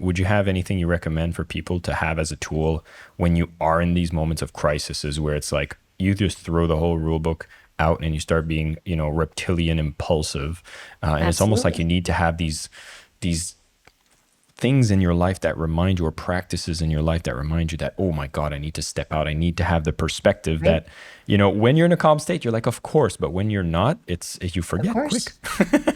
would you have anything you recommend for people to have as a tool when you are in these moments of crises where it's like you just throw the whole rule book out and you start being, reptilian impulsive. And it's almost like you need to have these things in your life that remind you, or practices in your life that remind you that, oh my God, I need to step out. I need to have the perspective that, when you're in a calm state, you're like, of course. But when you're not, you forget quick.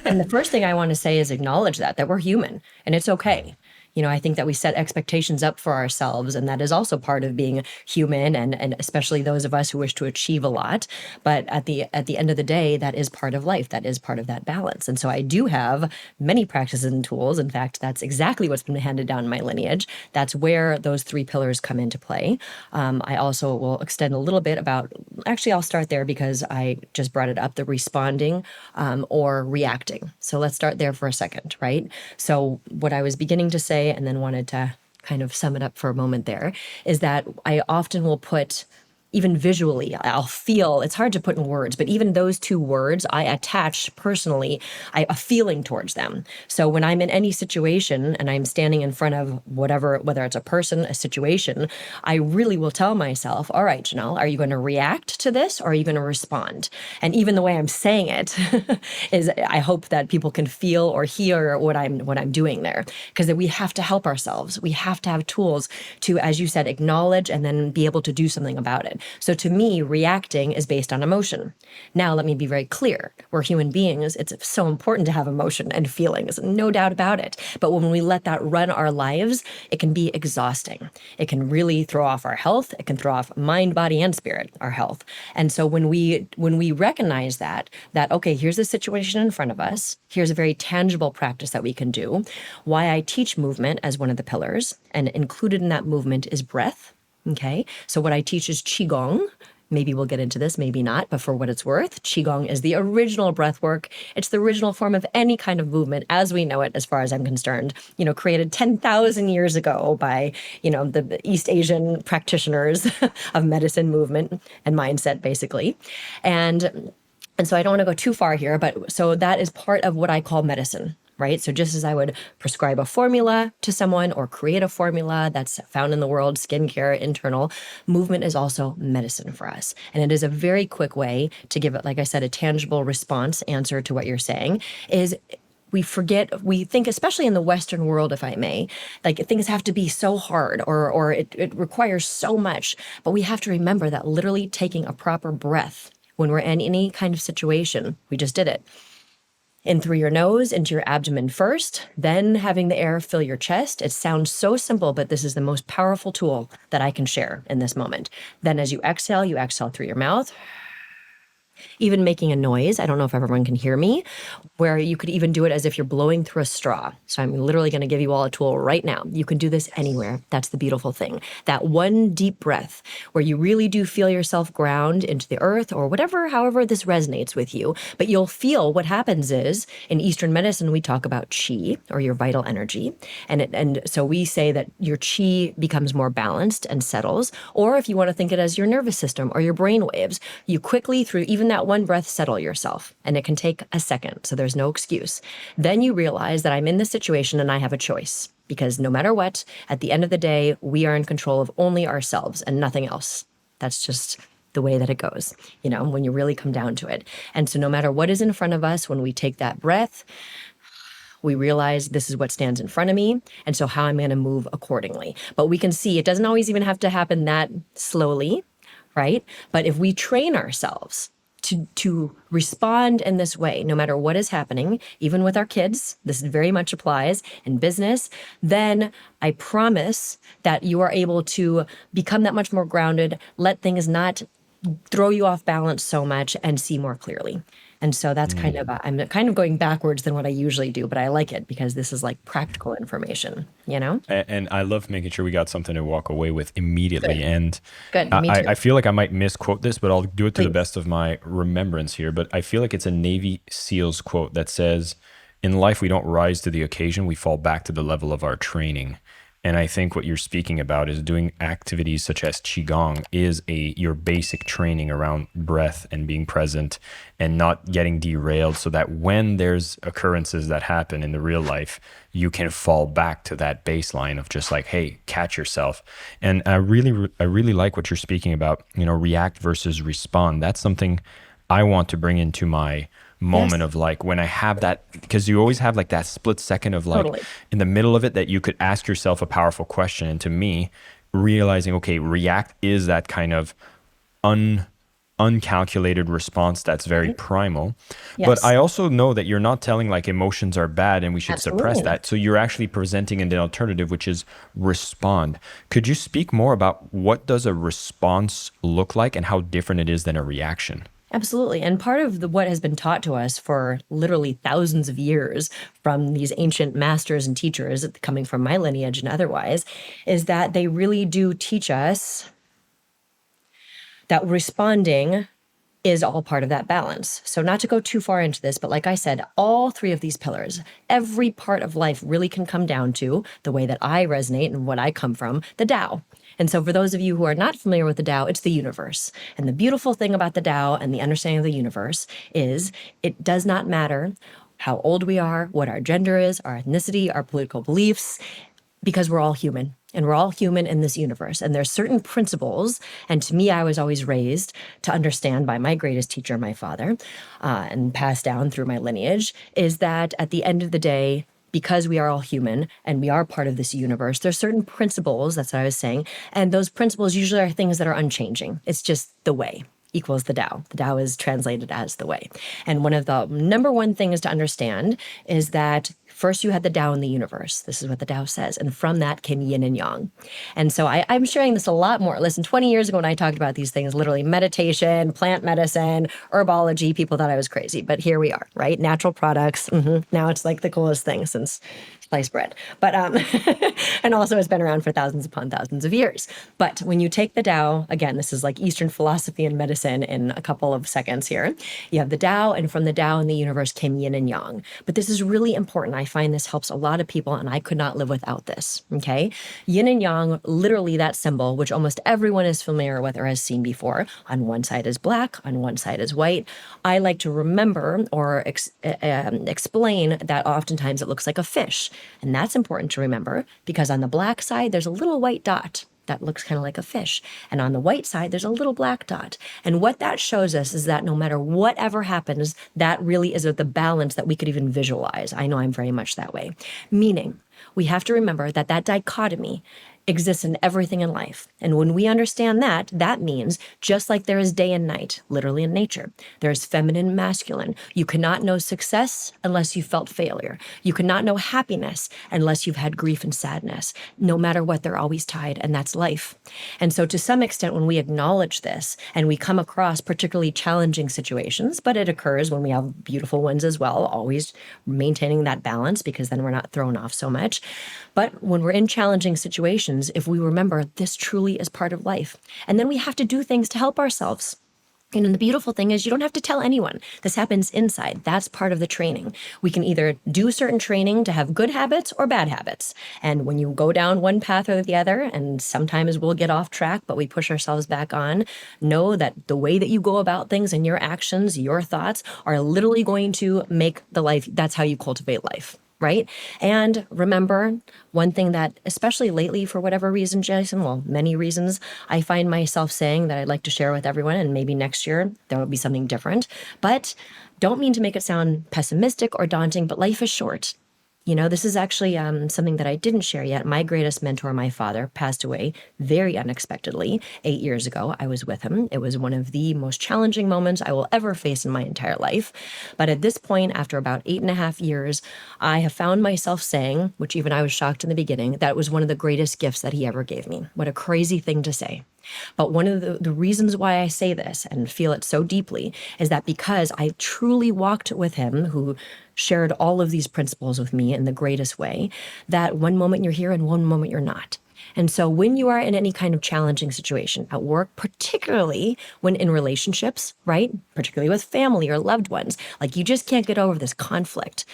And the first thing I want to say is acknowledge that we're human and it's okay. I think that we set expectations up for ourselves, and that is also part of being human, and especially those of us who wish to achieve a lot. But at the end of the day, that is part of life. That is part of that balance. And so I do have many practices and tools. In fact, that's exactly what's been handed down in my lineage. That's where those 3 pillars come into play. I also will extend a little bit about, actually, I'll start there because I just brought it up, the responding or reacting. So let's start there for a second, right? So what I was beginning to say, and then wanted to kind of sum it up for a moment there, is that I often will put, even visually, I'll feel, it's hard to put in words, but even those 2 words, I attach personally a feeling towards them. So when I'm in any situation and I'm standing in front of whatever, whether it's a person, a situation, I really will tell myself, all right, Jenelle, are you going to react to this or are you going to respond? And even the way I'm saying it is, I hope that people can feel or hear what I'm doing there, because we have to help ourselves. We have to have tools to, as you said, acknowledge and then be able to do something about it. So to me, reacting is based on emotion. Now, let me be very clear. We're human beings. It's so important to have emotion and feelings, no doubt about it. But when we let that run our lives, it can be exhausting. It can really throw off our health. It can throw off mind, body, and spirit, our health. And so when we recognize that, okay, here's the situation in front of us. Here's a very tangible practice that we can do. Why I teach movement as one of the pillars, and included in that movement is breath. Okay, so what I teach is Qigong. Maybe we'll get into this, maybe not, but for what it's worth, Qigong is the original breath work. It's the original form of any kind of movement as we know it, as far as I'm concerned, created 10,000 years ago by, the East Asian practitioners of medicine, movement, and mindset, basically. And so I don't want to go too far here, but so that is part of what I call medicine. Right? So just as I would prescribe a formula to someone or create a formula that's found in the world, skincare, internal, movement is also medicine for us. And it is a very quick way to give it, like I said, a tangible response answer to what you're saying is we think, especially in the Western world, if I may, like things have to be so hard or it requires so much. But we have to remember that literally taking a proper breath when we're in any kind of situation, we just did it. In through your nose, into your abdomen first, then having the air fill your chest. It sounds so simple, but this is the most powerful tool that I can share in this moment. Then as you exhale through your mouth. Even making a noise, I don't know if everyone can hear me, where you could even do it as if you're blowing through a straw. So I'm literally going to give you all a tool right now. You can do this anywhere. That's the beautiful thing. That one deep breath where you really do feel yourself ground into the earth or however this resonates with you. But you'll feel what happens is, in Eastern medicine, we talk about qi, or your vital energy. And so we say that your qi becomes more balanced and settles. Or if you want to think it as your nervous system or your brain waves, you quickly, through even that one breath, settle yourself. And it can take a second, so there's no excuse. Then you realize that I'm in this situation and I have a choice. Because no matter what, at the end of the day, we are in control of only ourselves and nothing else. That's just the way that it goes, when you really come down to it. And so no matter what is in front of us, when we take that breath, we realize this is what stands in front of me, and so how I'm going to move accordingly. But we can see it doesn't always even have to happen that slowly, right? But if we train ourselves to respond in this way, no matter what is happening, even with our kids, this very much applies in business, then I promise that you are able to become that much more grounded, let things not throw you off balance so much, and see more clearly. And so that's I'm kind of going backwards than what I usually do, but I like it because this is like practical information, And I love making sure we got something to walk away with immediately. Good. And Good. Me too. I feel like I might misquote this, but I'll do it to the best of my remembrance here. But I feel like it's a Navy SEALs quote that says, in life, we don't rise to the occasion, we fall back to the level of our training. And I think what you're speaking about is doing activities such as qigong is your basic training around breath and being present and not getting derailed, so that when there's occurrences that happen in the real life, you can fall back to that baseline of just like, hey, catch yourself. And I really like what you're speaking about, react versus respond. That's something I want to bring into my moment Yes, of like when I have that, because you always have like that split second of like totally. in the middle of it that you could ask yourself a powerful question. And to me, realizing, okay, react is that kind of un uncalculated response that's very Right? primal. But Yes, I also know that you're not telling like emotions are bad and we should suppress absolutely. that. So you're actually presenting an alternative, which is respond. Could you speak more about what does a response look like and how different it is than a reaction? Absolutely. And part of what has been taught to us for literally thousands of years from these ancient masters and teachers coming from my lineage and otherwise is that they really do teach us that responding is all part of that balance. So, not to go too far into this, but like I said, all three of these pillars, every part of life really can come down to the way that I resonate and what I come from, the Tao. And so, for those of you who are not familiar with the Tao, it's the universe. And the beautiful thing about the Tao and the understanding of the universe is it does not matter how old we are, what our gender is, our ethnicity, our political beliefs, because we're all human and we're all human in this universe. And there's certain principles. And to me, I was always raised to understand by my greatest teacher, my father, and passed down through my lineage, is that at the end of the day, because we are all human and we are part of this universe, there's certain principles, that's what I was saying. And those principles usually are things that are unchanging. It's just the way equals the Tao. The Tao is translated as the way. And one of the number one things to understand is that first you had the Tao in the universe. This is what the Tao says. And from that came yin and yang. And so I'm sharing this a lot more. Listen, 20 years ago when I talked about these things, literally meditation, plant medicine, herbology, people thought I was crazy. But here we are, right? Natural products. Now it's like the coolest thing since sliced bread. But and also it's been around for thousands upon thousands of years. But when you take the Tao, again, this is like Eastern philosophy and medicine in a couple of seconds here. You have the Tao, and from the Tao in the universe came yin and yang. But this is really important. I find this helps a lot of people, and I could not live without this. Okay. Yin and yang, literally that symbol, which almost everyone is familiar with or has seen before. On one side is black, on one side is white. I like to remember or explain that oftentimes it looks like a fish. And that's important to remember because on the black side, there's a little white dot that looks kind of like a fish. And on the white side, there's a little black dot. And what that shows us is that no matter whatever happens, that really is the balance that we could even visualize. I know I'm very much that way. Meaning, we have to remember that that dichotomy exists in everything in life. And when we understand that, that means just like there is day and night, literally in nature, there is feminine and masculine. You cannot know success unless you felt failure. You cannot know happiness unless you've had grief and sadness. No matter what, they're always tied, and that's life. And so to some extent, when we acknowledge this and we come across particularly challenging situations, but it occurs when we have beautiful ones as well, always maintaining that balance because then we're not thrown off so much. But when we're in challenging situations, if we remember this truly is part of life. And then we have to do things to help ourselves. And the beautiful thing is you don't have to tell anyone. This happens inside. That's part of the training. We can either do certain training to have good habits or bad habits. And when you go down one path or the other, and sometimes we'll get off track, but we push ourselves back on, know that the way that you go about things and your actions, your thoughts are literally going to make the life. That's how you cultivate life. Right. And remember one thing that, especially lately, for whatever reason, Jason, well, many reasons, I find myself saying that I'd like to share with everyone. And maybe next year there will be something different. But don't mean to make it sound pessimistic or daunting, but life is short. This is actually something that I didn't share yet. My greatest mentor, my father, passed away very unexpectedly 8 years ago. I was with him. It was one of the most challenging moments I will ever face in my entire life. But at this point, after about 8.5 years, I have found myself saying, which even I was shocked in the beginning, that it was one of the greatest gifts that he ever gave me. What a crazy thing to say. But one of the reasons why I say this and feel it so deeply is that because I truly walked with him, who shared all of these principles with me in the greatest way, that one moment you're here and one moment you're not. And so when you are in any kind of challenging situation at work, particularly when in relationships, right? Particularly with family or loved ones, like you just can't get over this conflict.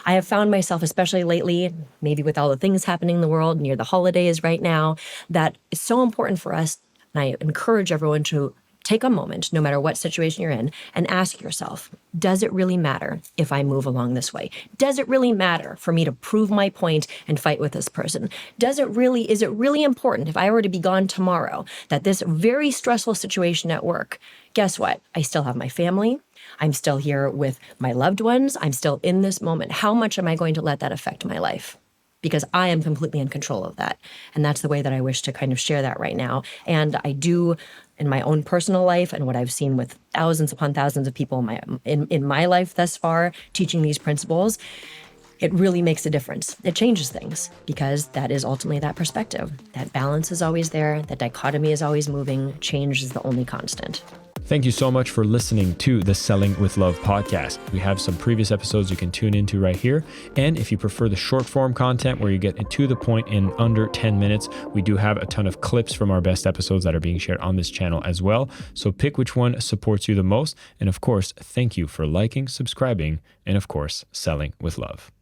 I have found myself, especially lately, maybe with all the things happening in the world near the holidays right now, that it's so important for us. And I encourage everyone to take a moment, no matter what situation you're in, and ask yourself, does it really matter if I move along this way? Does it really matter for me to prove my point and fight with this person? Is it really important if I were to be gone tomorrow, that this very stressful situation at work, guess what? I still have my family. I'm still here with my loved ones. I'm still in this moment. How much am I going to let that affect my life? Because I am completely in control of that. And that's the way that I wish to kind of share that right now. And I do in my own personal life and what I've seen with thousands upon thousands of people in my life thus far, teaching these principles, it really makes a difference. It changes things because that is ultimately that perspective. That balance is always there. That dichotomy is always moving. Change is the only constant. Thank you so much for listening to the Selling with Love podcast. We have some previous episodes you can tune into right here. And if you prefer the short form content where you get to the point in under 10 minutes, we do have a ton of clips from our best episodes that are being shared on this channel as well. So pick which one supports you the most. And of course, thank you for liking, subscribing, and of course, selling with love.